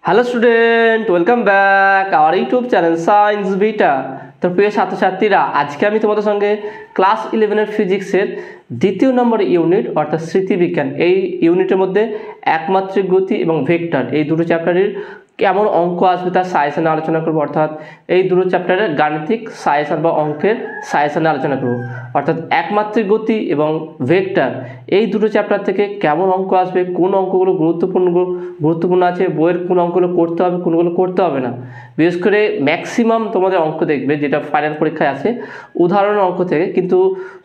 Hello student, welcome back our YouTube channel science beta. তো প্রিয় ছাত্রছাত্রীরা, আজকে আমি তোমাদের সঙ্গে ক্লাস 11-এর ফিজিক্সের দ্বিতীয় নম্বর ইউনিট অর্থাৎ স্মৃতিবিজ্ঞান, এই ইউনিটের মধ্যে একমাত্রিক গতি এবং ভেক্টর, এই দুটো চ্যাপ্টারের কেমন অঙ্ক আসবে তার সাজেশনে আলোচনা করবো। অর্থাৎ এই দুটো চ্যাপ্টারের গাণিতিক সাজেশন বা অঙ্কের সাজেশনে আলোচনা করবো। অর্থাৎ একমাত্রিক গতি এবং ভেক্টর, এই দুটো চ্যাপ্টার থেকে কেমন অঙ্ক আসবে, কোন অঙ্কগুলো গুরুত্বপূর্ণ আছে, বইয়ের কোন অঙ্কগুলো করতে হবে, কোনগুলো করতে হবে না। বিশেষ করে ম্যাক্সিমাম তোমাদের অঙ্ক দেখবে যেটা ফাইনাল পরীক্ষায় আছে উদাহরণের অঙ্ক থেকে, কিন্তু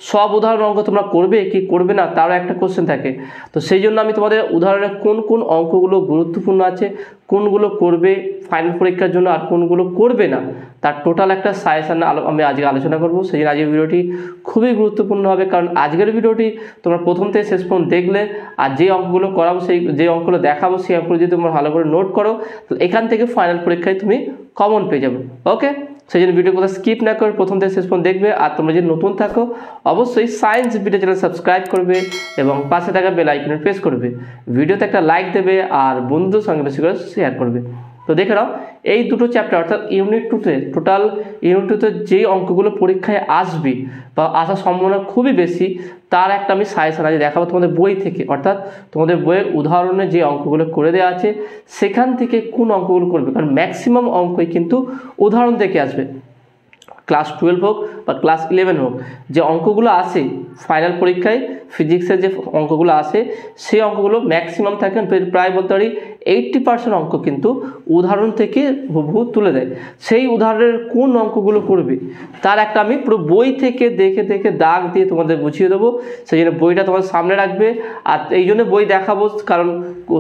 সব উদাহরণ অঙ্ক তোমরা করবে কি করবে না তারও একটা কোশ্চেন থাকে। তো সেই জন্য আমি তোমাদের উদাহরণের কোন কোন অঙ্কগুলো গুরুত্বপূর্ণ আছে, কোনগুলো করবে ফাইনাল পরীক্ষার জন্য আর কোনগুলো করবে না, তার টোটাল একটা সাজেশন আমি আজকে আলোচনা করবো। সেই জন্য আজকের ভিডিওটি খুবই গুরুত্বপূর্ণ হবে, কারণ আজকের ভিডিওটি তোমরা প্রথম থেকে শেষ পর্যন্ত দেখলে আর যে অঙ্কগুলো করাবো, যে অঙ্কগুলো দেখাবো, সেই অঙ্কগুলো যদি তোমরা ভালো করে নোট করো, তো এখান থেকে ফাইনাল পরীক্ষায় তুমি কমন পেয়ে যাবে। ওকে, সেই জন্য ভিডিও কোথাও স্কিপ না করে প্রথম থেকে শেষ পর্যন্ত দেখবে। আর তোমরা যদি নতুন থাকো অবশ্যই সায়েন্স বিটা চ্যানেল সাবস্ক্রাইব করবে এবং পাশে থাকা বেল আইকনে প্রেস করবে, ভিডিওতে একটা লাইক দেবে আর বন্ধুদের সঙ্গে বেশি করে শেয়ার করবে। তো দেখে নাও এই দুটো চ্যাপ্টার অর্থাৎ ইউনিট টুতে, টোটাল ইউনিট টুতে যেই অঙ্কগুলো পরীক্ষায় আসবে বা আসার সম্ভাবনা খুবই বেশি, তার একটা আমি সাজেশন আজ দেখাবো তোমাদের বই থেকে। অর্থাৎ তোমাদের বইয়ের উদাহরণে যে অঙ্কগুলো করে দেওয়া আছে সেখান থেকে কোন অঙ্কগুলো করবে, কারণ ম্যাক্সিমাম অঙ্কই কিন্তু উদাহরণ থেকে আসবে। ক্লাস 12 হোক বা ক্লাস 11 হোক, যে অঙ্কগুলো আসে ফাইনাল পরীক্ষায় ফিজিক্সের যে অঙ্কগুলো আসে সেই অঙ্কগুলো ম্যাক্সিমাম থাকে, প্রায় বলতে পারি 80% অঙ্ক কিন্তু উদাহরণ থেকে হুবহু তুলে দেয়। সেই উদাহরণের কোন অঙ্কগুলো করবে তার একটা আমি পুরো বই থেকে দেখে দেখে দাগ দিয়ে তোমাদের বুঝিয়ে দেবো। সেই জন্য বইটা তোমার সামনে রাখবে। আর এই জন্য বই দেখাবো কারণ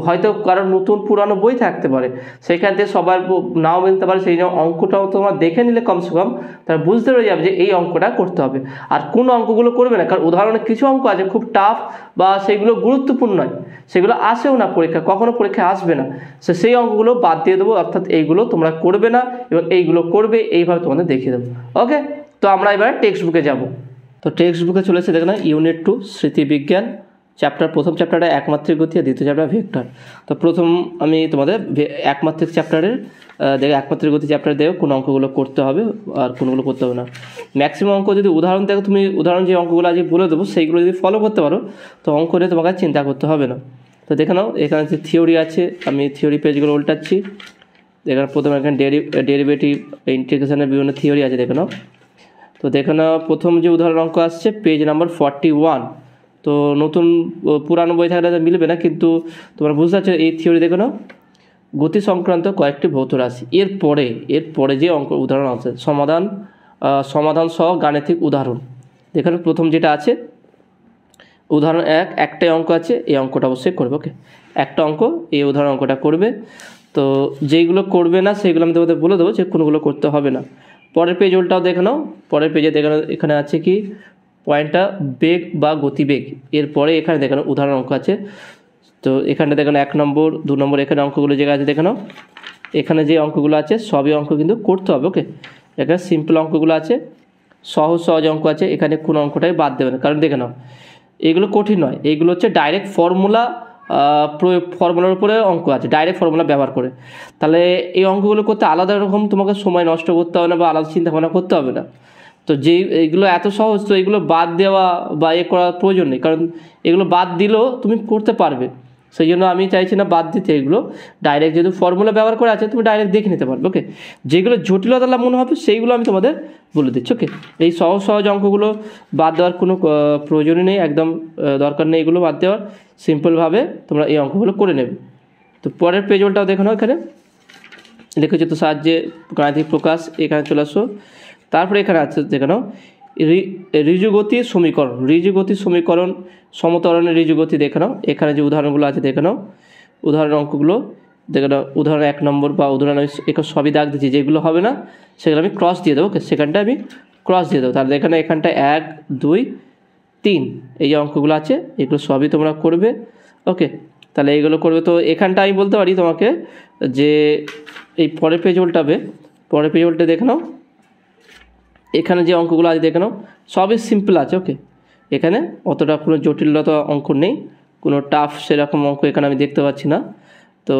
হয়তো কারোর নতুন পুরানো বই থাকতে পারে, সেখান থেকে সবার নাও মিলতে পারে। সেই জন্য অঙ্কটাও তোমার দেখে নিলে কমসে কম তারা বুঝতে পেরে যাবে যে এই অঙ্কটা করতে হবে আর কোন অঙ্কগুলো করবে না। কারণ উদাহরণে কিছু অঙ্ক আছে খুব টাফ বা সেগুলো গুরুত্বপূর্ণ নয়, সেগুলো আসেও না পরীক্ষা, কখনো পরীক্ষায় আসবে না, সেই অঙ্কগুলো বাদ দিয়ে দেবো। অর্থাৎ এইগুলো তোমরা করবে না এবং এইগুলো করবে, এইভাবে তোমাদের দেখিয়ে দেবো। ওকে, তো আমরা এবার টেক্সট বুকে যাব। তো টেক্সট বুকে চলেছে দেখো না, ইউনিট 2 স্মৃতিবিজ্ঞান চ্যাপ্টার, প্রথম চ্যাপ্টারটা একমাত্রিক গতি আর দ্বিতীয় চ্যাপ্টার ভেক্টর। তো প্রথম আমি তোমাদের একমাত্রিক চ্যাপ্টারের একমাত্রিক গতি চ্যাপ্টার দেবো কোন অঙ্কগুলো করতে হবে আর কোনগুলো করতে হবে না। ম্যাক্সিমাম অঙ্ক যদি উদাহরণ দেখো, তুমি উদাহরণ যে অঙ্কগুলো আজকে বলে দেবো সেইগুলো যদি ফলো করতে পারো তো অঙ্ক নিয়ে তোমাকে চিন্তা করতে হবে না। তো দেখে নাও এখানে যে থিওরি আছে, আমি থিওরি পেজগুলো উল্টাচ্ছি। এখানে প্রথমে এখানে ডেরিভেটিভ ইন্টিগ্রেশনের বিভিন্ন থিওরি আছে, দেখে নাও। তো দেখে নাও প্রথম যে উদাহরণ অঙ্ক আসছে পেজ নাম্বার 41। তো নতুন পুরানো বই থাকলে মিলবে না, কিন্তু তোমরা বুঝতে পারছো এই থিওরি দেখে নাও, গতি সংক্রান্ত কয়েকটি ভৌত রাশি। এরপরে যে অঙ্ক উদাহরণ আছে সমাধান সহ গাণিতিক উদাহরণ। এখানে প্রথম যেটা আছে উদাহরণ একটাই অঙ্ক আছে, এই অঙ্কটা অবশ্যই করবে। ওকে, একটা অঙ্ক, এই উদাহরণ অঙ্কটা করবে। তো যেইগুলো করবে না সেগুলো আমি তোমাদের বলে দেবো যে কোনগুলো করতে হবে না। পরের পেজ উল্টাও দেখে নাও, পরের পেজে দেখে নাও এখানে আছে কি পয়েন্টটা বেগ বা গতিবেগ। এরপরে এখানে দেখে নাও উদাহরণ অঙ্ক আছে। তো এখানে দেখে নাও 1 নম্বর 2 নম্বর এখানে অঙ্কগুলো যেগুলো আছে দেখে নাও, এখানে যে অঙ্কগুলো আছে সবই অঙ্ক কিন্তু করতে হবে। ওকে, এখানে সিম্পল অঙ্কগুলো আছে, সহজ অঙ্ক আছে, এখানে কোনো অঙ্কটাই বাদ দেবে না। কারণ দেখে নাও এগুলো কঠিন নয়, এইগুলো হচ্ছে ডাইরেক্ট ফর্মুলার উপরে অঙ্ক আছে, ডাইরেক্ট ফর্মুলা ব্যবহার করে। তাহলে এই অঙ্কগুলো করতে আলাদা রকম তোমাকে সময় নষ্ট করতে হবে না বা আলাদা চিন্তা ভাবনা করতে হবে না। তো এইগুলো এত সহজ, তো এগুলো বাদ দেওয়া বা করার প্রয়োজন নেই, কারণ এগুলো বাদ দিলেও তুমি করতে পারবে। সেই জন্য আমি চাইছি না বাদ দিতে, এগুলো ডাইরেক্ট যেহেতু ফর্মুলা ব্যবহার করে আছে তুমি ডাইরেক্ট দেখে নিতে পারবে। ওকে, যেগুলো জটিলতা মনে হবে সেইগুলো আমি তোমাদের বলে দিচ্ছি। ওকে, এই সহজ অঙ্কগুলো বাদ দেওয়ার কোনো প্রয়োজনই নেই, একদম দরকার নেই এগুলো বাদ দেওয়ার। সিম্পলভাবে তোমরা এই অঙ্কগুলো করে নেবে। তো পরের পেজটাও দেখো নাও, এখানে লিখেছি তো সাহায্যে গাণিতিক প্রকাশ, এখানে চলে আসো। তারপরে এখানে আছে দেখে নাও ঋজুগতির সমীকরণ, সমতরণের ঋজুগতি দেখে নাও। এখানে যে উদাহরণগুলো আছে দেখে নাও, উদাহরণ অঙ্কগুলো দেখে নাও। উদাহরণ 1 নম্বর বা উদাহরণ এখানে সবই দাগ দিচ্ছি, যেগুলো হবে না সেগুলো আমি ক্রস দিয়ে দেবো। ওকে, সেখানটা আমি ক্রস দিয়ে দেবো। তাহলে এখানে এখানটা 1 2 3 এই যে অঙ্কগুলো আছে এগুলো সবই তোমরা করবে। ওকে, তাহলে এইগুলো করবে। তো এখানটা আমি বলতে পারি তোমাকে যে এই পরের পেজ উল্টাবে, পরের পেজ উল্টে দেখে নাও এখানে যে অঙ্কগুলো আছে দেখে নাও সবই সিম্পল আছে। ওকে, এখানে অতটা কোনো জটিলতা অঙ্ক নেই, কোনো টাফ সেরকম অঙ্ক এখানে আমি দেখতে পাচ্ছি না। তো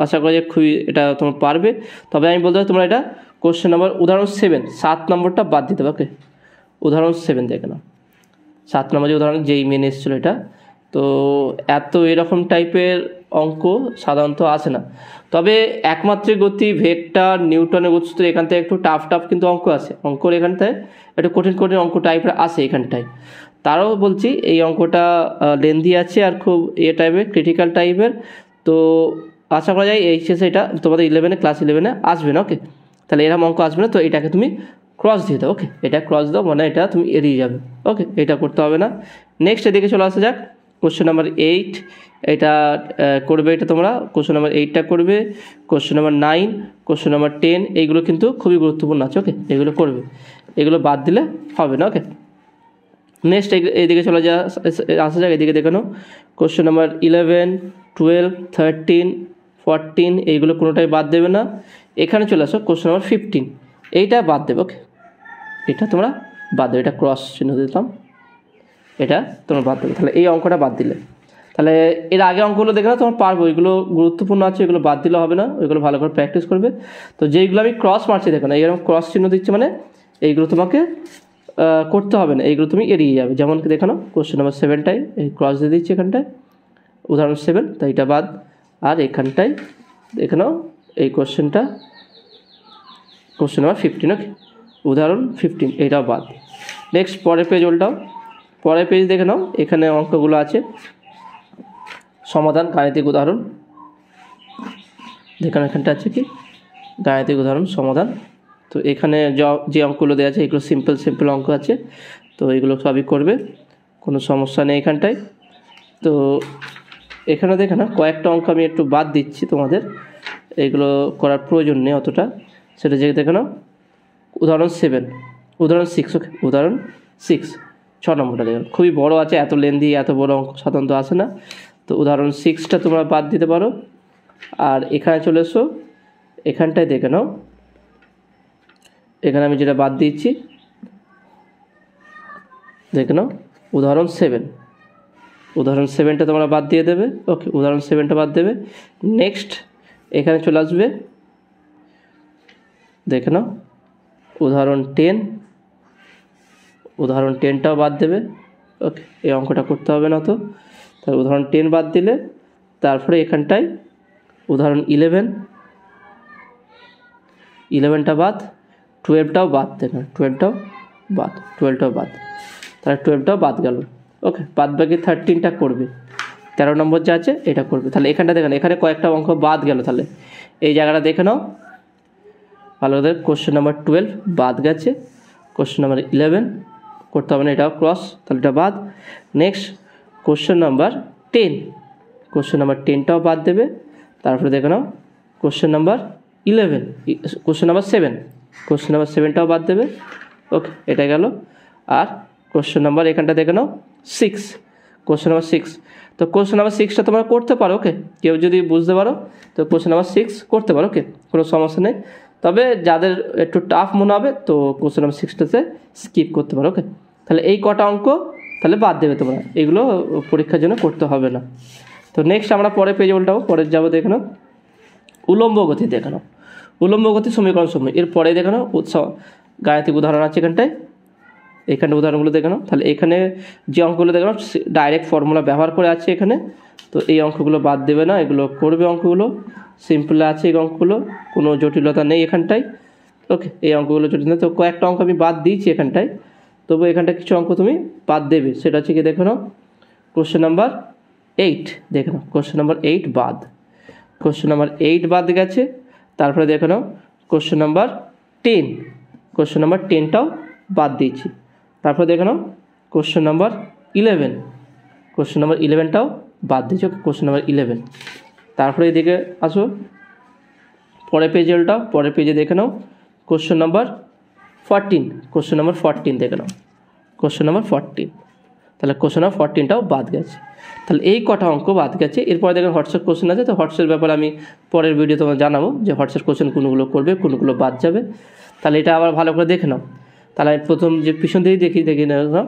আশা করি যে খুবই এটা তোমরা পারবে। তবে আমি বলতে তোমরা এটা কোশ্চেন নাম্বার উদাহরণ 7 7 নম্বরটা বাদ দিতে হবে। ওকে, উদাহরণ 7 দেখে নাও, 7 নম্বর যে উদাহরণ যেই মেন এসেছিলো এটা। তো এত এরকম টাইপের অঙ্ক সাধারণত আসে না, তবে একমাত্রিক গতি, ভেক্টর, নিউটনের গতিসূত্র এখান থেকে একটু টাফ কিন্তু অঙ্ক আসে, অঙ্কর এখানটায় একটু কঠিন অঙ্ক টাইপের আসে এখানটায়। তারও বলছি এই অঙ্কটা লেন্দি আছে আর খুব টাইপের ক্রিটিক্যাল টাইপের। তো আশা করা যায় এইচএসে এটা তোমাদের 11 ক্লাস 11 আসবে না। ওকে, তাহলে এরকম অঙ্ক আসবে না, তো এটাকে তুমি ক্রস দিয়ে দাও। ওকে, এটা ক্রস দাও, মানে এটা তুমি এড়িয়ে যাবে। ওকে, এটা করতে হবে না। নেক্সট এদিকে চলে আসা যাক, কোশ্চেন নাম্বার 8 এটা করবে, এটা তোমরা কোশ্চেন নাম্বার 8টা করবে, কোশ্চেন নাম্বার 9, কোশ্চেন নাম্বার 10 এইগুলো কিন্তু খুবই গুরুত্বপূর্ণ আছে। ওকে, এগুলো করবে, এগুলো বাদ দিলে হবে না। ওকে, নেক্সট এইদিকে চলে আসা যাক, এদিকে দেখে নাও কোশ্চেন নাম্বার 11, 12, 13, 14 এইগুলো কোনোটাই বাদ দেবে না। এখানে চলে আসো কোশ্চেন নাম্বার 15, এইটা বাদ দেবে। ওকে, এটা তোমরা বাদ দেবে, এটা ক্রস চিহ্ন দিতাম, এটা তোমরা বাদ দেবে। তাহলে এই অঙ্কটা বাদ দিলে, তাহলে এর আগে অঙ্কগুলো দেখে না তোমার পারবো, এগুলো গুরুত্বপূর্ণ আছে, এগুলো বাদ দিলে হবে না, ওইগুলো ভালো করে প্র্যাকটিস করবে। তো যেইগুলো আমি ক্রস মারছি দেখো না, এইরকম ক্রস চিহ্ন দিচ্ছে, মানে এইগুলো তোমাকে করতে হবে না, এইগুলো তুমি এড়িয়ে যাবে। যেমন কি দেখানো কোশ্চেন নাম্বার 7টায় এই ক্রস দিয়ে দিচ্ছি এখানটায়, উদাহরণ 7, তাই এটা বাদ। আর এখানটায় দেখে নাও এই কোশ্চেন নাম্বার 15, ওকে, উদাহরণ 15 এইটাও বাদ। নেক্সট পরের পেজ উল্টাও, পরের পেজ দেখে নাও, এখানে অঙ্কগুলো আছে সমাধান গাণিতিক উদাহরণ। দেখুন এখানটা আছে কি গাণিতিক উদাহরণ সমাধান। তো এখানে যে অঙ্কগুলো দেওয়া আছে এগুলো সিম্পল অঙ্ক আছে, তো এগুলো সবই করবে, কোনো সমস্যা নেই এখানটায়। তো এখানে দেখে না কয়েকটা অঙ্ক আমি একটু বাদ দিচ্ছি, তোমাদের এগুলো করার প্রয়োজন নেই অতটা। সেটা যে দেখে নাও উদাহরণ 7, উদাহরণ 6, ওকে, উদাহরণ 6 6 নম্বরটা দেখুন, খুবই বড় আছে, এত লেন্দি এত বড় অঙ্ক সাধারণত আসে না। তো উদাহরণ 6টা তোমরা বাদ দিতে পারো। আর এখানে চলে এসো, এখানটায় দেখে নাও, এখানে আমি যেটা বাদ দিচ্ছি দেখে নাও উদাহরণ 7, উদাহরণ 7টা তোমরা বাদ দিয়ে দেবে। ওকে, উদাহরণ 7টা বাদ দেবে। নেক্সট এখানে চলে আসবে, দেখে নাও উদাহরণ 10, উদাহরণ 10টাও বাদ দেবে। ওকে, এই অঙ্কটা করতে হবে না, তো তাহলে উদাহরণ 10 বাদ দিলে, তারপরে এখানটায় উদাহরণ 11টা বাদ, 12টাও বাদ দেবে, 12টাও বাদ, 12টাও বাদ, তাহলে 12টাও বাদ গেল। ওকে, বাদ বাকি 13টা করবে, 13 নম্বর যা আছে এটা করবে। তাহলে এখানটা দেখেন, এখানে কয়েকটা অঙ্ক বাদ গেল, তাহলে এই জায়গাটা দেখে নাও ভালো করে। কোশ্চেন নাম্বার 12 বাদ গেছে, কোশ্চেন নাম্বার 11 করতে হবে না, এটাও ক্রস, তাহলে এটা বাদ। Next question number 10, question number 10টাও বাদ দেবে। তারপরে দেখে নাও question number 11, question number 7, question number 7টাও বাদ দেবে। ওকে, এটা গেল। আর কোশ্চেন নাম্বার এখানটা দেখে নাও 6, কোশ্চেন নাম্বার 6, তো কোশ্চেন নাম্বার 6টা তোমরা করতে পারো। ওকে, কেউ যদি বুঝতে পারো তো কোশ্চেন নাম্বার 6 করতে পারো। ওকে, কোনো সমস্যা নেই, তবে যাদের একটু টাফ মনে হবে তো কোশ্চেন নাম্বার 6টাতে স্কিপ করতে পারো। ওকে, তাহলে এই কটা অঙ্ক তাহলে বাদ দেবে তোমরা, এগুলো পরীক্ষার জন্য করতে হবে না। তো নেক্সট আমরা পরে পেজে উল্টাবো, পরে যাবো দেখে নাও উলম্ব গতি, দেখে নাও উলম্ব গতি সমীকরণ সমূহ। এরপরে দেখে নাও গাণিতিক উদাহরণ আছে এখানটায়, এখানে উদাহরণগুলো দেখে নাও। তাহলে এখানে যে অঙ্কগুলো দেখে নাও ডাইরেক্ট ফর্মুলা ব্যবহার করে আছে এখানে, তো এই অঙ্কগুলো বাদ দেবে না, এগুলো করবে, অঙ্কগুলো সিম্পল আছে, এই অঙ্কগুলো কোনো জটিলতা নেই এখানটায়। ওকে, এই অঙ্কগুলো জটিল নেই। তো কয়েকটা অঙ্ক আমি বাদ দিয়েছি এখানটায়, তবু এখানটায় কিছু অঙ্ক তুমি বাদ দেবে, সেটা হচ্ছে কি দেখে নাও কোশ্চেন নাম্বার 8, দেখে নাও কোশ্চেন নাম্বার 8 বাদ, কোশ্চেন নাম্বার 8 বাদ গেছে। তারপরে দেখে নাও কোশ্চেন নাম্বার 10, কোশ্চেন নাম্বার 10টাও বাদ দিয়েছি। তারপরে দেখে নাও কোশ্চেন নাম্বার 11, কোশ্চেন নাম্বার 11টাও বাদ দিয়েছি। কোশ্চেন নাম্বার 11, তারপরে এদিকে আসো পরের পেজে উল্টাও, পরের পেজে দেখে নাও কোশ্চেন নাম্বার 14, কোশ্চেন নাম্বার 14 দেখে নাও কোশ্চেন নাম্বার 14, তাহলে কোশ্চেন নাম্বার 14টাও বাদ গেছে। তাহলে এই কটা অঙ্ক বাদ গেছে। এরপরে দেখেন হোয়াটসঅ্যাপ কোশ্চেন আছে, তো হোয়াটসঅ্যাপ ব্যাপারে আমি পরের ভিডিও তোমার জানাবো যে হোয়াটসঅ্যাপ কোশ্চেন কোনগুলো করবে, কোনগুলো বাদ যাবে। তাহলে এটা আবার ভালো করে দেখে নাও। তাহলে আমি প্রথম যে পিছন দিকেই দেখে নাও,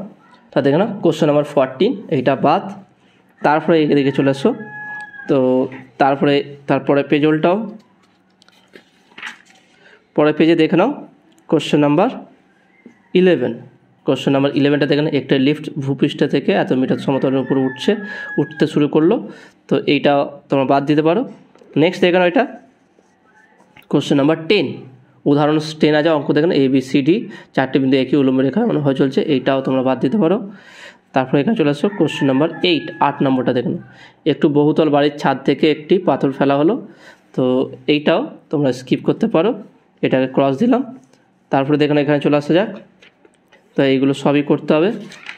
তা দেখে নাও কোশ্চেন নাম্বার 14 এইটা বাদ। তারপরে এদিকে চলে আসো তো তারপরে পেজ উল্টাও, পরের পেজে দেখে নাও কোশ্চেন নাম্বার 11। কোশ্চেন নাম্বার 11টা দেখেন, একটা লিফট ভূপৃষ্ঠ থেকে এত মিটার সমতলের উপরে উঠতে শুরু করলো, তো এইটা তোমরা বাদ দিতে পারো। নেক্সট দেখেন এটা কোশ্চেন নাম্বার 10, উদাহরণ 10 আছে, অঙ্ক দেখেন ABCD 4টি বিন্দু একই উল্লম্ব রেখা মানে হয়ে চলছে, এইটাও তোমরা বাদ দিতে পারো। তারপরে এখানে চলে আসো কোশ্চেন নাম্বার 8 নম্বরটা দেখেন, একটু বহুতল বাড়ির ছাদ থেকে একটি পাথর ফেলা হলো, তো এইটাও তোমরা স্কিপ করতে পারো, এটাকে ক্রস দিলাম। তারপরে দেখেন এখানে চলে আসা যাক, তো এইগুলো সবই করতে হবে।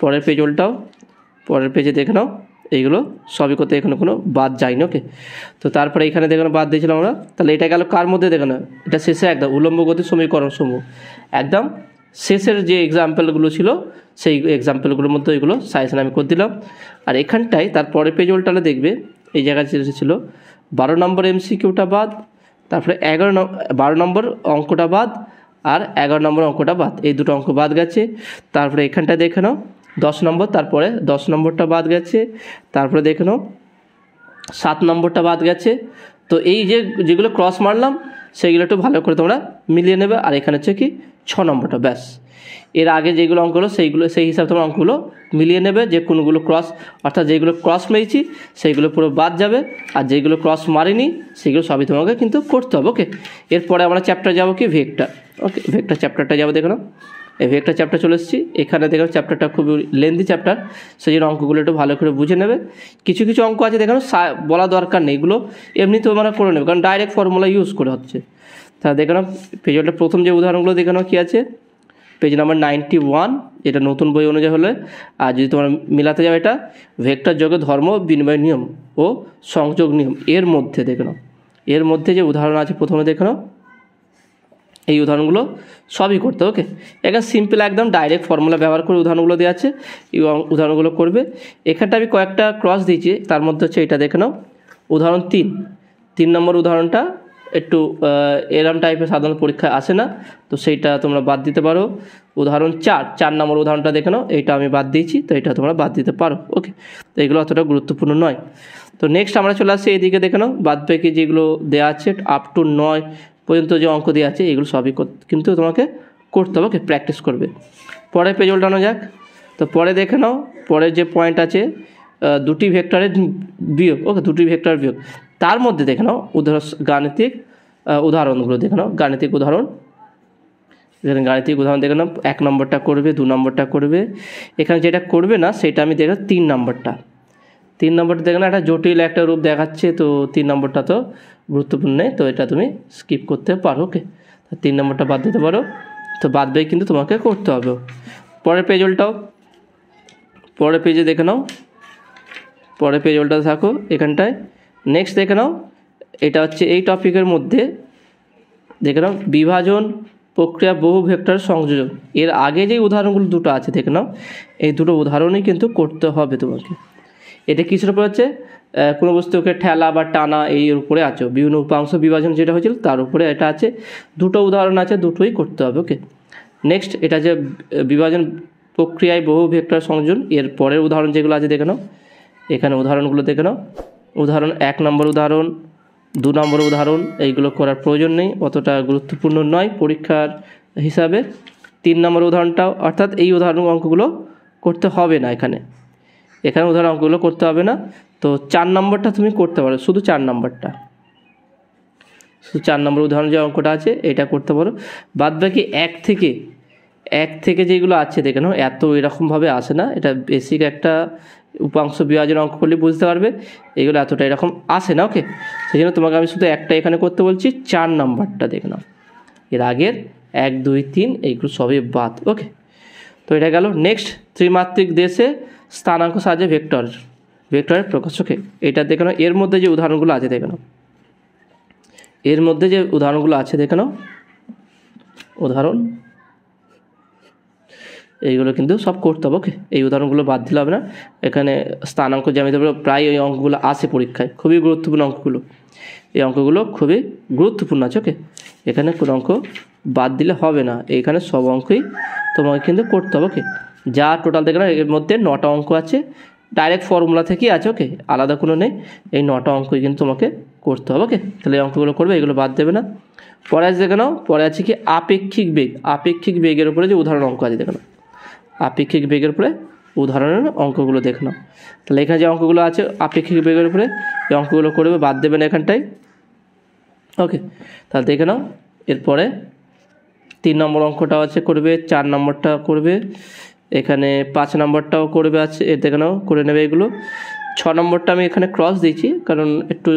পরের পেজ উল্টাও, পরের পেজে দেখে নাও এইগুলো সবই করতে, এখানে কোনো বাদ যায়নি। ওকে, তো তারপরে এখানে দেখেন বাদ দিয়েছিলাম আমরা, তাহলে এটা গেল কার মধ্যে দেখে না, এটা শেষে একদম উল্লম্ব গতির সমীকরণ সমূহ, একদম শেষের যে এক্সাম্পলগুলো ছিল সেই এক্সাম্পলগুলোর মধ্যে এগুলো সাজেশন আমি করে দিলাম। আর এখানটায় তারপরে পেজ উল্টালে দেখবে এই জায়গায় ছিল 12 নম্বর MCQটা বাদ, তারপরে 12 নম্বর অঙ্কটা বাদ, আর 11 নম্বর অঙ্কটা বাদ, এই দুটো অঙ্ক বাদ গেছে। তারপরে এখানটায় দেখে নাও 10 নম্বর, তারপরে 10 নম্বরটা বাদ গেছে, তারপরে দেখে নাও 7 নম্বরটা বাদ গেছে। তো এই যেগুলো ক্রস মারলাম সেইগুলো একটু ভালো করে তোমরা মিলিয়ে নেবে। আর এখানে হচ্ছে কি 6 নম্বরটা, ব্যাস। এর আগে যেগুলো অঙ্ক হলো সেই হিসাবে তোমরা অঙ্কগুলো মিলিয়ে নেবে, যে কোনগুলো ক্রস, অর্থাৎ যেগুলো ক্রস মেরেছি সেইগুলো পুরো বাদ যাবে, আর যেগুলো ক্রস মারিনি সেগুলো সবই তোমাকে কিন্তু করতে হবে। ওকে, এরপরে আমরা চ্যাপ্টার যাবো কি ভেক্টর। ওকে, ভেক্টর চ্যাপ্টারটা যাবো, দেখো এই ভেক্টর চ্যাপ্টার চলে এসেছি। এখানে দেখো চ্যাপ্টারটা খুবই লেন্দি চ্যাপ্টার, সেই জন্য অঙ্কগুলো একটু ভালো করে বুঝে নেবে। কিছু কিছু অঙ্ক আছে দেখো বলা দরকার নেই, এগুলো এমনি তোমরা করে নেবে, কারণ ডাইরেক্ট ফর্মুলা ইউজ করে হচ্ছে। তা দেখো না পেজটা প্রথম যে উদাহরণগুলো দেখে নাও কী আছে, পেজ নাম্বার 91, এটা নতুন বই অনুযায়ী হলে। আর যদি তোমরা মিলাতে যাও এটা ভেক্টর যোগের ধর্ম, বিনিময় নিয়ম ও সংযোগ নিয়ম, এর মধ্যে দেখে নাও, এর মধ্যে যে উদাহরণ আছে প্রথমে দেখে নাও, এই উদাহরণগুলো সবই করতে। ওকে, এখানে সিম্পল একদম ডাইরেক্ট ফর্মুলা ব্যবহার করে উদাহরণগুলো দেওয়া আছে, এই উদাহরণগুলো করবে। এখানটা আমি কয়েকটা ক্রস দিয়েছি, তার মধ্যে হচ্ছে এটা দেখে নাও উদাহরণ 3 নম্বর উদাহরণটা একটু এরম টাইপের সাধারণ পরীক্ষায় আসে না, তো সেইটা তোমরা বাদ দিতে পারো। উদাহরণ 4 নম্বর উদাহরণটা দেখে নাও, এইটা আমি বাদ দিয়েছি, তো এটা তোমরা বাদ দিতে পারো। ওকে, তো এগুলো অতটা গুরুত্বপূর্ণ নয়। তো নেক্সট আমরা চলে আসছি এইদিকে দেখে নাও, বাদ বাকি যেগুলো দেওয়া আছে আপ টু 9 পর্যন্ত যে অঙ্ক দেওয়া আছে এগুলো সবই কিন্তু তোমাকে করতে হবে। ওকে, প্র্যাকটিস করবে। পরে পেজ উল্টানো যাক, তো পরে দেখে নাও পরের যে পয়েন্ট আছে দুটি ভেক্টরের বিয়োগ। ওকে, দুটি ভেক্টর বিয়োগ, তার মধ্যে দেখে নাও গাণিতিক উদাহরণগুলো দেখে নাও, গাণিতিক উদাহরণ। এখানে গাণিতিক উদাহরণ দেখে নাও, 1 নম্বরটা করবে, 2 নম্বরটা করবে। এখানে যেটা করবে না সেটা আমি দেখে 3 নম্বরটা দেখে না, একটা জটিল একটা রূপ দেখাচ্ছে, তো 3 নম্বরটা তো গুরুত্বপূর্ণ নেই, তো এটা তুমি স্কিপ করতে পারো। ওকে, 3 নম্বরটা বাদ দিতে পারো, তো বাদ দিয়ে কিন্তু তোমাকে করতে হবে। পরের পেজ উল্টাও, পরের পেজে দেখে নাও, পরের পেজ উল্টাতে থাকো এখানটায়। নেক্সট দেখে নাও, এটা হচ্ছে এই টপিকের মধ্যে দেখে নাও বিভাজন প্রক্রিয়া বহু ভেক্টর সংযোজন, এর আগে যে উদাহরণগুলো দুটো আছে দেখে নাও, এই দুটো উদাহরণই কিন্তু করতে হবে তোমাকে। এটা কিছুর উপর হচ্ছে কোনো বস্তুকে ঠেলা বা টানা, এর উপরে আছে বিভিন্ন উপাংশ বিভাজন যেটা হয়েছিল তার উপরে এটা আছে, দুটো উদাহরণ আছে, দুটোই করতে হবে। ওকে, নেক্সট এটা যে বিভাজন প্রক্রিয়ায় বহু ভেক্টর সংযোজন, এর পরের উদাহরণ যেগুলো আছে দেখে নাও, এখানে উদাহরণগুলো দেখে নাও। উদাহরণ 1 নম্বর উদাহরণ, 2 নম্বর উদাহরণ, এইগুলো করার প্রয়োজন নেই, অতটা গুরুত্বপূর্ণ নয় পরীক্ষার হিসাবে। 3 নম্বর উদাহরণটাও, অর্থাৎ এই উদাহরণ অঙ্কগুলো করতে হবে না, এখানে উদাহরণ অঙ্কগুলো করতে হবে না। তো 4 নম্বরটা তুমি করতে পারো, শুধু 4 নম্বরটা, শুধু 4 নম্বর উদাহরণ যে অঙ্কটা আছে এটা করতে পারো। বাদ বাকি 1 থেকে যেগুলো আছে দেখে নাও, এত এরকমভাবে আসে না, এটা বেসিক একটা উপাংশ বিভাজন অঙ্ক করলে বুঝতে পারবে, এগুলো এতটা এরকম আসে না। ওকে, সেই জন্য তোমাকে আমি শুধু একটা এখানে করতে বলছি, 4 নম্বরটা দেখে নাও, এর আগের 1, 2, 3 এইগুলো সবই বাদ। ওকে, তো এটা গেল। নেক্সট ত্রিমাত্রিক দেশে স্থানাঙ্ক সাহায্যে ভেক্টরের প্রকাশ। ওকে, এটা দেখে নাও, এর মধ্যে যে উদাহরণগুলো আছে দেখে নাও, এর মধ্যে যে উদাহরণগুলো আছে দেখে নাও, উদাহরণ এইগুলো কিন্তু সব করতে হবে। ওকে, এই উদাহরণগুলো বাদ দিলে হবে না। এখানে স্থানাঙ্ক জ্যামিতি প্রায় এই অঙ্কগুলো আসে পরীক্ষায়, খুবই গুরুত্বপূর্ণ অঙ্কগুলো, এই অঙ্কগুলো খুবই গুরুত্বপূর্ণ আছে। ওকে, এখানে কোনো অঙ্ক বাদ দিলে হবে না, এইখানে সব অঙ্কই তোমাকে কিন্তু করতে হবে। ওকে, যা টোটাল দেখে না এর মধ্যে 9টা অঙ্ক আছে, ডাইরেক্ট ফর্মুলা থেকেই আছে, ওকে, আলাদা কোনো নেই। এই 9টা অঙ্কই কিন্তু তোমাকে করতে হবে, ওকে। তাহলে এই অঙ্কগুলো করবে, এগুলো বাদ দেবে না। পরে আছে দেখে নাও, পরে আছে কি আপেক্ষিক বেগ। আপেক্ষিক বেগের উপরে যে উদাহরণ অঙ্ক আছে দেখে নাও, আপেক্ষিক বেগের উপরে উদাহরণের অঙ্কগুলো দেখে নাও। তাহলে এখানে যে অঙ্কগুলো আছে আপেক্ষিক বেগের উপরে, এই অঙ্কগুলো করবে, বাদ দেবে না এখানটায়, ওকে। তাহলে দেখে নাও, এরপরে 3 নম্বর অঙ্কটাও আছে করবে, 4 নম্বরটা করবে, এখানে 5 নম্বরটাও করবে আছে, দেখে নাও করে নেবে এগুলো। 6 নম্বরটা আমি এখানে ক্রস দিয়েছি কারণ একটু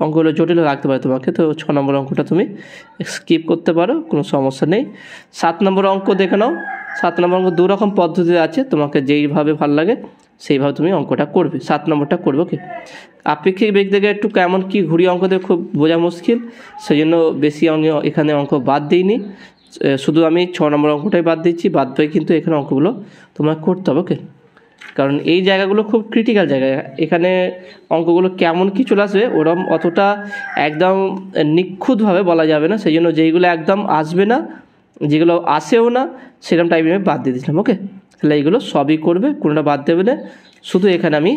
অঙ্কগুলো জটিল লাগতে পারে তোমাকে, তো 6 নম্বর অঙ্কটা তুমি স্কিপ করতে পারো, কোনো সমস্যা নেই। 7 নম্বর অঙ্ক দেখে নাও। 7 নম্বর অঙ্ক 2 রকম পদ্ধতি আছে, তোমাকে যেইভাবে ভালো লাগে সেইভাবে তুমি অঙ্কটা করবে, 7 নম্বরটা করবে, ওকে। আপেক্ষিক বেগ থেকে একটু কেমন কি ঘুরিয়ে অঙ্ক দিয়ে খুব বোঝা মুশকিল, সেই জন্য বেশি এখানে অঙ্ক বাদ দিইনি, শুধু আমি 6 নম্বর অঙ্কটাই বাদ দিচ্ছি, বাদ বাকি কিন্তু এখানে অঙ্কগুলো তোমাকে করতে হবে, ওকে। কারণ এই জায়গাগুলো খুব ক্রিটিক্যাল জায়গা, এখানে অঙ্কগুলো কেমন কী চলে আসবে ওরম অতটা একদম নিখুঁতভাবে বলা যাবে না, সেই জন্য যেইগুলো একদম আসবে না, যেগুলো আসেও না, সেরকম টাইপে আমি বাদ দিয়ে দিয়েছিলাম, ওকে। তাহলে এইগুলো সবই করবে, কোনোটা বাদ দেবে না। শুধু এখানে আমি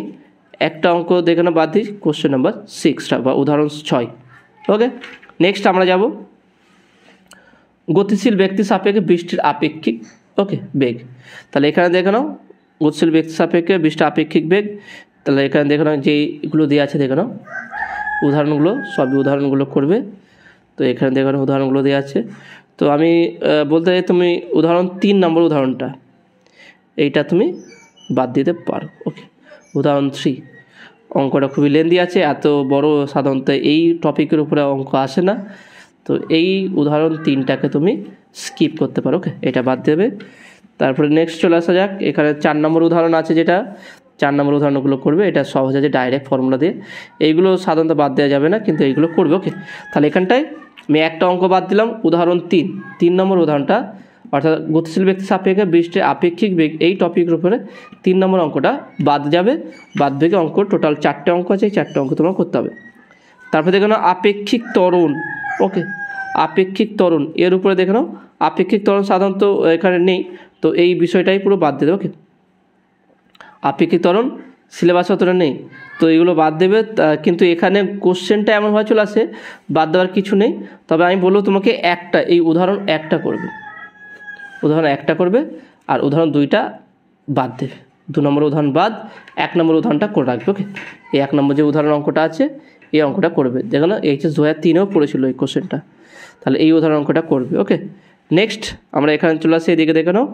একটা অঙ্ক দেখানো বাদ দিই, কোশ্চেন নাম্বার 6টা বা উদাহরণ 6, ওকে। নেক্সট আমরা যাব গতিশীল ব্যক্তি সাপেক্ষে বৃষ্টির আপেক্ষিক, ওকে, বেগ। তাহলে এখানে দেখে নাও গতিশীল ব্যক্তি সাপেক্ষে বৃষ্টির আপেক্ষিক বেগ। তাহলে এখানে দেখে নাও যেইগুলো দেওয়া আছে দেখে নাও উদাহরণগুলো, সবই উদাহরণগুলো করবে। তো এখানে দেখে নাও উদাহরণগুলো দেওয়া আছে। তো আমি বলতে চাই তুমি উদাহরণ 3 নম্বর উদাহরণটা এইটা তুমি বাদ দিতে পারো, ওকে। উদাহরণ 3 অঙ্কটা খুবই লেন্দি আছে, এত বড় সাধারণত এই টপিকের উপরে অঙ্ক আসে না, তো এই উদাহরণ 3টাকে তুমি স্কিপ করতে পারো, ওকে, এটা বাদ দেবে। তারপরে নেক্সট চলে আসা যাক, এখানে 4 নম্বর উদাহরণ আছে, যেটা 4 নম্বর উদাহরণগুলো করবে, এটা সহজ আছে ডাইরেক্ট ফর্মুলা দিয়ে, এইগুলো সাধারণত বাদ দেওয়া যাবে না, কিন্তু এইগুলো করবে, ওকে। তাহলে এখানটায় আমি একটা অঙ্ক বাদ দিলাম, উদাহরণ 3 নম্বর উদাহরণটা, অর্থাৎ গতিশীল ব্যক্তি সাপেক্ষে বৃষ্টির আপেক্ষিক বেগ, এই টপিকের উপরে 3 নম্বর অঙ্কটা বাদ যাবে। বাদ থেকে অঙ্ক টোটাল 4টে অঙ্ক আছে, এই 4টে অঙ্ক তোমার করতে হবে। তারপরে দেখে নাও আপেক্ষিক ত্বরণ, ওকে। আপেক্ষিক ত্বরণ এর উপরে দেখে নাও, আপেক্ষিক ত্বরণ সাধারণত এখানে নেই, তো এই বিষয়টাই পুরো বাদ দেবে, ওকে। আপেক্ষিক ত্বরণ সিলেবাসে অতটা নেই, তো এগুলো বাদ দেবে। কিন্তু এখানে কোশ্চেনটা এমনভাবে চলে আসে, বাদ দেওয়ার কিছু নেই। তবে আমি বলবো তোমাকে একটা, এই উদাহরণ 1টা করবে, উদাহরণ 1টা করবে, আর উদাহরণ 2টা বাদ দেবে। 2 নম্বর উদাহরণ বাদ, 1 নম্বর উদাহরণটা করে রাখবে, ওকে। এই 1 নম্বর যে উদাহরণ অঙ্কটা আছে এই অঙ্কটা করবে, দেখো না HS 2003-এও পড়েছিল এই কোশ্চেনটা, তাহলে এই উদাহরণ অঙ্কটা করবে, ওকে। নেক্সট আমরা এখানে চলে আসি, এদিকে দেখে নাও,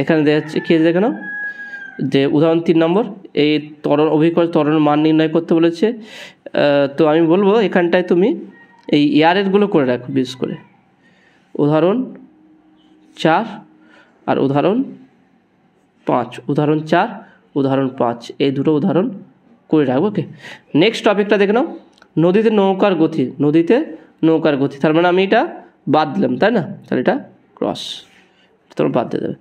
এখানে দেখাচ্ছে কি দেখে নাও যে উদাহরণ 3 নম্বর, এই ত্বরণ অভিকর্ষ ত্বরণের মান নির্ণয় করতে বলেছে। তো আমি বলবো এখানটায় তুমি এই ইয়ারেরগুলো করে রাখো, বিশেষ করে উদাহরণ 4 আর উদাহরণ 5, উদাহরণ 4 উদাহরণ 5, এই দুটো উদাহরণ করে রাখবো, ওকে। নেক্সট টপিকটা দেখে নাও নদীতে নৌকার গতি, নদীতে নৌকার গতি, তার মানে আমি এটা বাদ দিলাম, তাই না? তাহলে এটা ক্রস, তোমরা বাদ দিয়ে দেবে।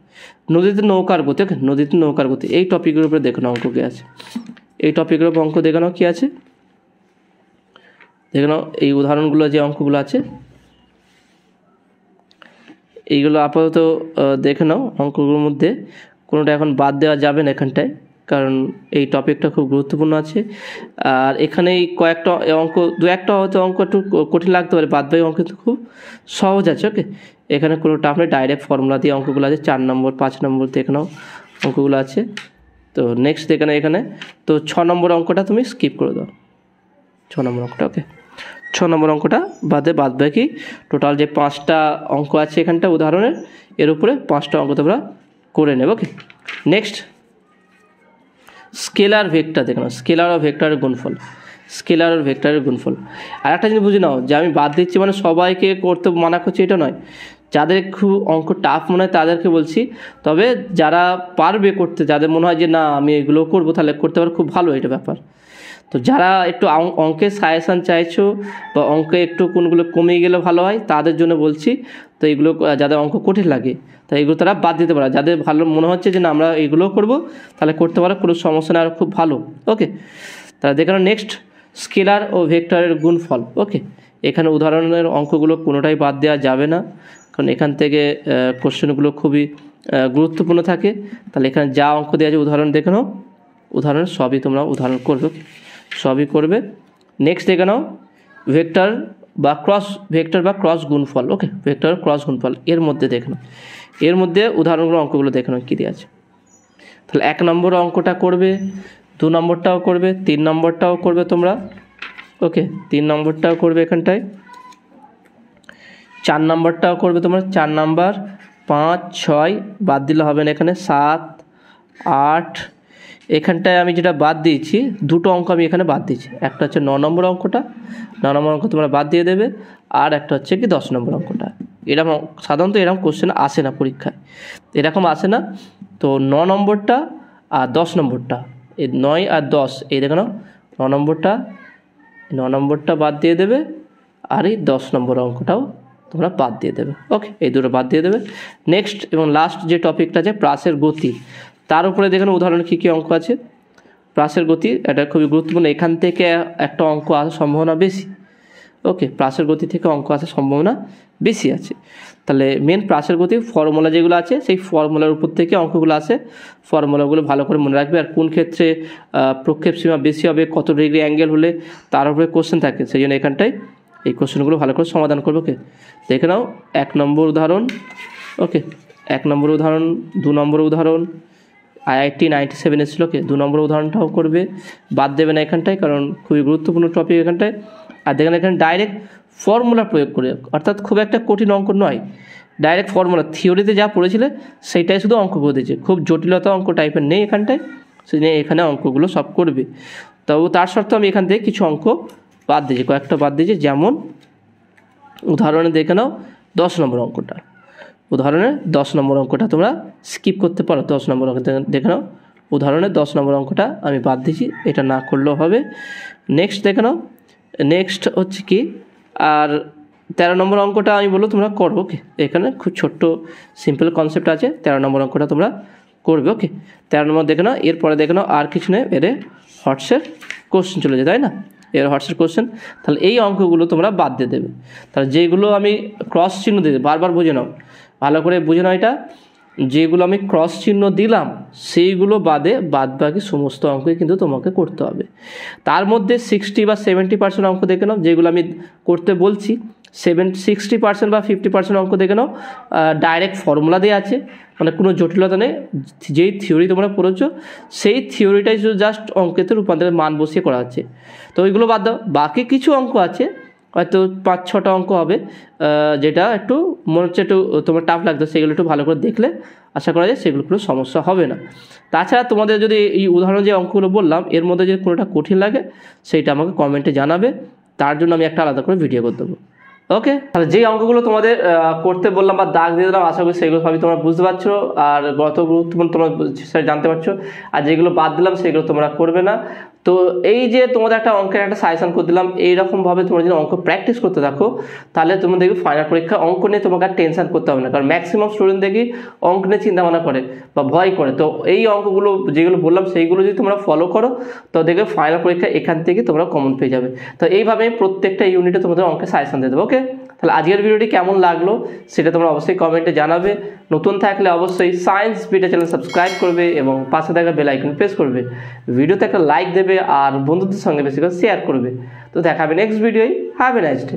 নদীতে নৌকার গতি, ওকে, নদীতে নৌকার গতি, এই টপিকের উপরে দেখে নাও অঙ্ক কী আছে, এই টপিকের উপর অঙ্ক দেখে নাও কী আছে, দেখে নাও এই উদাহরণগুলো যে অঙ্কগুলো আছে এইগুলো আপাতত দেখে নাও। অঙ্কগুলোর মধ্যে কোনোটা এখন বাদ দেওয়া যাবে না এখানটায়, কারণ এই টপিকটা খুব গুরুত্বপূর্ণ আছে। আর এখানে এই কয়েকটা অঙ্ক, 2-1টা হয়তো অঙ্ক একটু কঠিন লাগতে পারে, বাদ বাকি অঙ্ক কিন্তু খুব সহজ আছে, ওকে। এখানে কোনো টাফ নেই, ডাইরেক্ট ফর্মুলা দিয়ে অঙ্কগুলো আছে, 4 নম্বর 5 নম্বর দেখে নাও অঙ্কগুলো আছে। তো নেক্সট দেখে নাও এখানে, তো 6 নম্বর অঙ্কটা তুমি স্কিপ করে দাও, 6 নম্বর অঙ্কটা, ওকে। 6 নম্বর অঙ্কটা বাদ বাকি টোটাল যে 5টা অঙ্ক আছে এখানটা উদাহরণের, এর উপরে 5টা অঙ্ক তোমরা করে নেবে, ওকে। নেক্সট স্কেলার ভেক্টর দেখে নাও, স্কেলার ও ভেক্টরের গুণফল, স্কেলার আর ভেক্টরের গুণফল। আর একটা জিনিস বুঝে নাও যে আমি বাদ দিচ্ছি মানে সবাইকে করতে মানা করছি এটা নয়, যাদের খুব অঙ্ক টাফ মনে হয় তাদেরকে বলছি, তবে যারা পারবে করতে, যাদের মনে হয় যে না আমি এগুলো করবো তাহলে করতে পারো, খুব ভালো এটা ব্যাপার। তো যারা একটু অঙ্কের সাজেশান চাইছো বা অঙ্কে একটু কোনগুলো কমে গেলে ভালো হয় তাদের জন্য বলছি। তো এইগুলো যাদের অঙ্ক কঠিন লাগে তাই এগুলো তারা বাদ দিতে পারে, যাদের ভালো মনে হচ্ছে যে না আমরা এইগুলো করব তাহলে করতে পারো, কোনো সমস্যা না, আর খুব ভালো, ওকে। তাহলে দেখো নেক্সট স্কেলার ও ভেক্টরের গুণফল, ওকে। এখানে উদাহরণের অঙ্কগুলো কোনোটাই বাদ দেওয়া যাবে না, কারণ এখান থেকে কোশ্চেনগুলো খুবই গুরুত্বপূর্ণ থাকে। তাহলে এখানে যা অঙ্ক দেওয়া আছে উদাহরণ দেখে নাও, উদাহরণ সবই তোমরা উদাহরণ করবে, সবই করবে। নেক্সট দেখে নাও ভেক্টর বা ক্রস গুণফল। ওকে, ভেক্টর ক্রস গুণফল এর মধ্যে দেখে নাও, এর মধ্যে উদাহরণগুলো অঙ্কগুলো দেখে নাও কী দিয়ে আছে। তাহলে 1 নম্বর অঙ্কটা করবে, 2 নম্বরটাও করবে, 3 নম্বরটাও করবে তোমরা। ওকে, 3 নম্বরটাও করবে এখানটায়, 4 নম্বরটাও করবে তোমরা, 4 নম্বর, 5, 6 বাদ দিলে হবে না এখানে, 7, 8। এখানটায় আমি যেটা বাদ দিয়েছি, দুটো অঙ্ক আমি এখানে বাদ দিয়েছি, একটা হচ্ছে 9 নম্বর অঙ্কটা, 9 নম্বর অঙ্ক তোমরা বাদ দিয়ে দেবে, আর একটা হচ্ছে কি 10 নম্বর অঙ্কটা। এরকম সাধারণত এরকম কোশ্চেন আসে না পরীক্ষায়, এরকম আসে না। তো 9 নম্বরটা আর 10 নম্বরটা, এই 9 আর 10, এই দেখো 9 নম্বরটা বাদ দিয়ে দেবে, আর এই 10 নম্বর অঙ্কটাও তোমরা বাদ দিয়ে দেবে। ওকে, এই দুটো বাদ দিয়ে দেবে। নেক্সট এবং লাস্ট যে টপিকটা আছে প্রাসের গতি, তার উপরে দেখুন উদাহরণ কী কী অঙ্ক আছে। প্রাসের গতি এটা খুবই গুরুত্বপূর্ণ, এখান থেকে একটা অঙ্ক আসার সম্ভাবনা বেশি। ওকে, প্রাসের গতি থেকে অঙ্ক আসার সম্ভাবনা বেশি আছে। তাহলে মেন প্রাসের গতি ফর্মুলা যেগুলো আছে সেই ফর্মুলার উপর থেকে অঙ্কগুলো আসে, ফর্মুলাগুলো ভালো করে মনে রাখবে। আর কোন ক্ষেত্রে প্রক্ষেপ সীমা বেশি হবে, কত ডিগ্রি অ্যাঙ্গেল হলে, তার উপরে কোশ্চেন থাকে, সেই জন্য এখানটায় এই কোশ্চেনগুলো ভালো করে সমাধান করবে। ওকে, দেখে নাও 1 নম্বর উদাহরণ। ওকে, 1 নম্বর উদাহরণ, 2 নম্বর উদাহরণ, IIT 97 এসেছিল। ওকে, 2 নম্বর উদাহরণটাও করবে, বাদ দেবে না এখানটায়, কারণ খুবই গুরুত্বপূর্ণ টপিক এখানটায়। আর দেখেন এখানে ডাইরেক্ট ফর্মুলা প্রয়োগ করে, অর্থাৎ খুব একটা কঠিন অঙ্ক নয়, ডাইরেক্ট ফর্মুলা, থিওরিতে যা পড়েছিলে সেইটাই শুধু অঙ্ক করে দিয়েছে, খুব জটিলতা অঙ্ক টাইপের নেই এখানটায়, সেই জন্য এখানে অঙ্কগুলো সব করবে। তবু তার সত্ত্বেও আমি এখান থেকে কিছু অঙ্ক বাদ দিয়েছি, কয়েকটা বাদ দিয়েছি। যেমন উদাহরণে দেখে নাও 10 নম্বর অঙ্কটা, উদাহরণে 10 নম্বর অঙ্কটা তোমরা স্কিপ করতে পারো। 10 নম্বর অঙ্ক দেখে নাও, উদাহরণে 10 নম্বর অঙ্কটা আমি বাদ দিয়েছি, এটা না করলেও হবে। নেক্সট দেখে নাও, নেক্সট হচ্ছে কি, আর 13 নম্বর অঙ্কটা আমি বলবো তোমরা করো। ওকে, এখানে খুব ছোট্ট সিম্পল কনসেপ্ট আছে, 13 নম্বর অঙ্কটা তোমরা করবে। ওকে, 13 নম্বর দেখে নাও, এরপরে দেখে নাও আর কিছু নেই, এর হটসের কোশ্চেন চলে যায়, তাই না, এর হটসের কোশ্চেন। তাহলে এই অঙ্কগুলো তোমরা বাদ দিয়ে দেবে। তাহলে যেগুলো আমি ক্রস চিহ্ন দিয়ে, বারবার বুঝে নাও, ভালো করে বুঝে নাও, এটা যেগুলো আমি ক্রস চিহ্ন দিলাম সেইগুলো বাদে বাদ বাকি সমস্ত অঙ্কই কিন্তু তোমাকে করতে হবে। তার মধ্যে 60 বা 70% অঙ্ক দেখে নাও, যেগুলো আমি করতে বলছি 60% বা 50% অঙ্ক দেখে নাও ডাইরেক্ট ফর্মুলা দিয়ে আছে, মানে কোনো জটিলতা নেই, যেই থিওরি তোমরা পড়েছো সেই থিওরিটাই শুধু জাস্ট অঙ্কেতে রূপান্তরের মান বসিয়ে করা হচ্ছে। তো ওইগুলো বাদ দাও, বাকি কিছু অঙ্ক আছে হয়তো 5-6টা অঙ্ক হবে, যেটা একটু মনে হচ্ছে একটু তোমার টাফ লাগতো, সেগুলো একটু ভালো করে দেখলে আশা করা যায় সেগুলো কোনো সমস্যা হবে না। তাছাড়া তোমাদের যদি এই উদাহরণ যে অঙ্কগুলো বললাম এর মধ্যে যদি কোনোটা কঠিন লাগে সেইটা আমাকে কমেন্টে জানাবে, তার জন্য আমি একটা আলাদা করে ভিডিও করে দেবো। ওকে, তাহলে যেই অঙ্কগুলো তোমাদের করতে বললাম বা দাগ দিয়ে দিলাম, আশা করি সেগুলো সবই তোমরা বুঝতে পারছো আর কত গুরুত্বপূর্ণ তোমরা সেটা জানতে পারছো। আর যেগুলো বাদ দিলাম সেগুলো তোমরা করবে না। তো এই যে তোমাদের একটা অঙ্কের একটা সাজেশন করে দিলাম, এইরকমভাবে তোমরা যদি অঙ্ক প্র্যাকটিস করতে থাকো তাহলে তোমরা দেখবে ফাইনাল পরীক্ষা অঙ্ক নিয়ে তোমাকে আর টেনশন করতে হবে না, কারণ ম্যাক্সিমাম স্টুডেন্ট দেখি অঙ্ক নিয়ে চিন্তা ভাবনা করে বা ভয় করে। তো এই অঙ্কগুলো যেগুলো বললাম সেইগুলো যদি তোমরা ফলো করো তো দেখবে ফাইনাল পরীক্ষা এখান থেকে তোমরা কমন পেয়ে যাবে। তো এইভাবে প্রত্যেকটা ইউনিটে তোমাদের অঙ্কের সাজেশন দিয়ে দেবো। ওকে, তাহলে আজকের ভিডিওটি কেমন লাগলো সেটা তোমরা অবশ্যই কমেন্টে জানাবে। নতুন থাকলে অবশ্যই সায়েন্স ভিটা চ্যানেল সাবস্ক্রাইব করবে এবং পাশে থাকা বেল আইকন প্রেস করবে, ভিডিওতে একটা লাইক দেবে আর বন্ধুদের সঙ্গে বেশি করে শেয়ার করবে। তো দেখা হবে নেক্সট ভিডিওয়। Have a nice day.